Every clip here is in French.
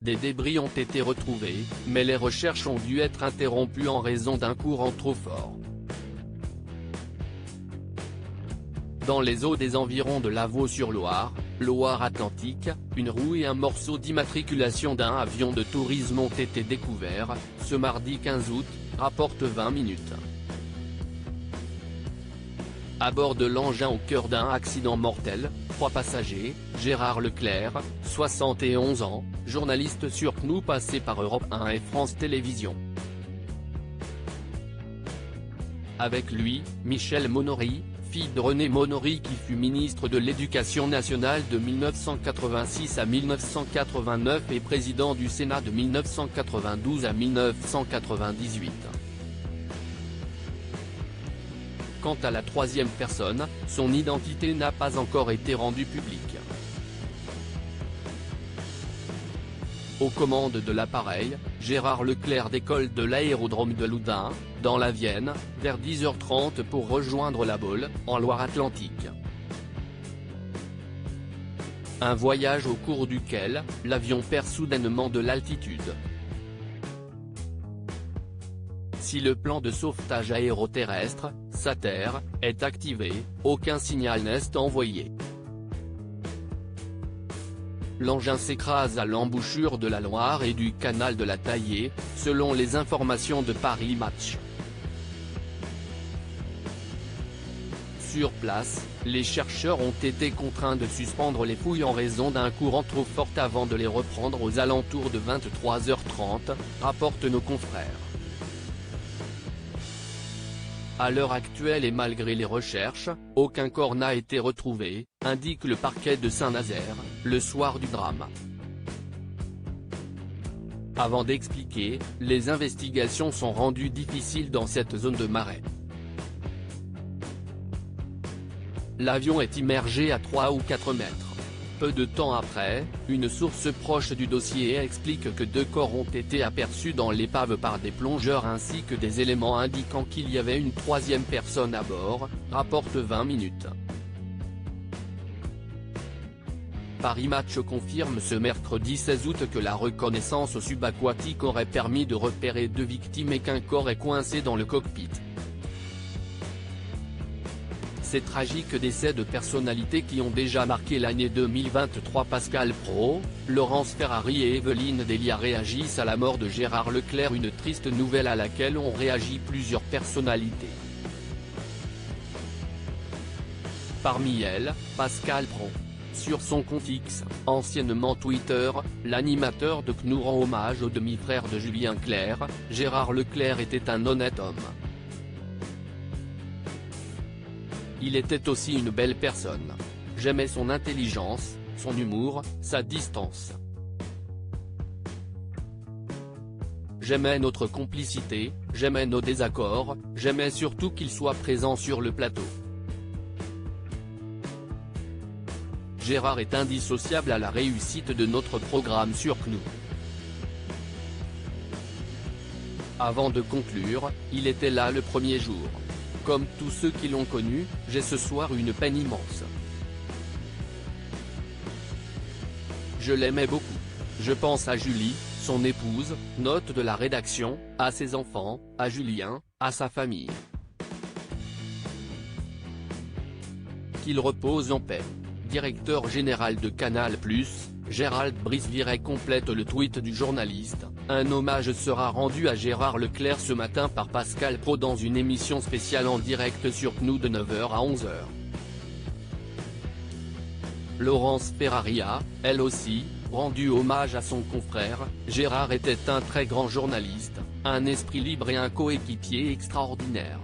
Des débris ont été retrouvés, mais les recherches ont dû être interrompues en raison d'un courant trop fort. Dans les eaux des environs de Lavaux-sur-Loire, Loire-Atlantique, une roue et un morceau d'immatriculation d'un avion de tourisme ont été découverts, ce mardi 15 août, rapporte 20 minutes. À bord de l'engin au cœur d'un accident mortel, 3 passagers, Gérard Leclerc, 71 ans, journaliste sur CNOO passé par Europe 1 et France Télévisions. Avec lui, Michèle Monory, fille de René Monory qui fut ministre de l'Éducation nationale de 1986 à 1989 et président du Sénat de 1992 à 1998. Quant à la troisième personne, son identité n'a pas encore été rendue publique. Aux commandes de l'appareil, Gérard Leclerc décolle de l'aérodrome de Loudun, dans la Vienne, vers 10h30 pour rejoindre La Baule, en Loire-Atlantique. Un voyage au cours duquel, l'avion perd soudainement de l'altitude. Si le plan de sauvetage aéroterrestre, SATER, est activé, aucun signal n'est envoyé. L'engin s'écrase à l'embouchure de la Loire et du canal de la Taillée, selon les informations de Paris Match. Sur place, les chercheurs ont été contraints de suspendre les fouilles en raison d'un courant trop fort avant de les reprendre aux alentours de 23h30, rapportent nos confrères. À l'heure actuelle et malgré les recherches, aucun corps n'a été retrouvé, indique le parquet de Saint-Nazaire, le soir du drame. Avant d'expliquer, les investigations sont rendues difficiles dans cette zone de marais. L'avion est immergé à 3 ou 4 mètres. Peu de temps après, une source proche du dossier explique que 2 corps ont été aperçus dans l'épave par des plongeurs ainsi que des éléments indiquant qu'il y avait une troisième personne à bord, rapporte 20 minutes. Paris Match confirme ce mercredi 16 août que la reconnaissance subaquatique aurait permis de repérer 2 victimes et qu'un corps est coincé dans le cockpit. Ces tragiques décès de personnalités qui ont déjà marqué l'année 2023. Pascal Praud, Laurence Ferrari et Evelyne Delia réagissent à la mort de Gérard Leclerc, une triste nouvelle à laquelle ont réagi plusieurs personnalités. Parmi elles, Pascal Praud. Sur son compte X, anciennement Twitter, l'animateur de CNOO rend hommage au demi-frère de Julien Clerc. Gérard Leclerc était un honnête homme. Il était aussi une belle personne. J'aimais son intelligence, son humour, sa distance. J'aimais notre complicité, j'aimais nos désaccords, j'aimais surtout qu'il soit présent sur le plateau. Gérard est indissociable à la réussite de notre programme sur CNOO. Avant de conclure, il était là le premier jour. Comme tous ceux qui l'ont connu, j'ai ce soir une peine immense. Je l'aimais beaucoup. Je pense à Julie, son épouse, note de la rédaction, à ses enfants, à Julien, à sa famille. Qu'il repose en paix. Directeur général de Canal+, Gérald Brisviret complète le tweet du journaliste. Un hommage sera rendu à Gérard Leclerc ce matin par Pascal Praud dans une émission spéciale en direct sur CNOO de 9h à 11h. Laurence Ferrari a, elle aussi, rendu hommage à son confrère. Gérard était un très grand journaliste, un esprit libre et un coéquipier extraordinaire.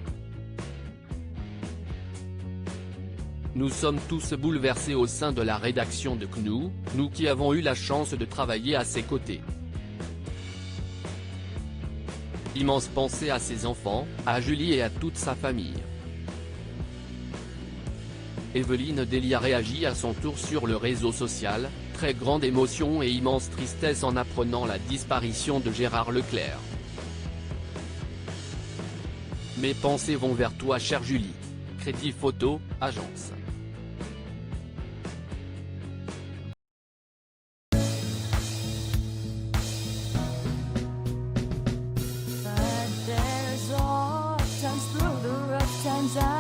Nous sommes tous bouleversés au sein de la rédaction de CNOO, nous qui avons eu la chance de travailler à ses côtés. Immense pensée à ses enfants, à Julie et à toute sa famille. Evelyne Delia réagit à son tour sur le réseau social, très grande émotion et immense tristesse en apprenant la disparition de Gérard Leclerc. Mes pensées vont vers toi chère Julie. Crédit Photo, agence. Gonzalez.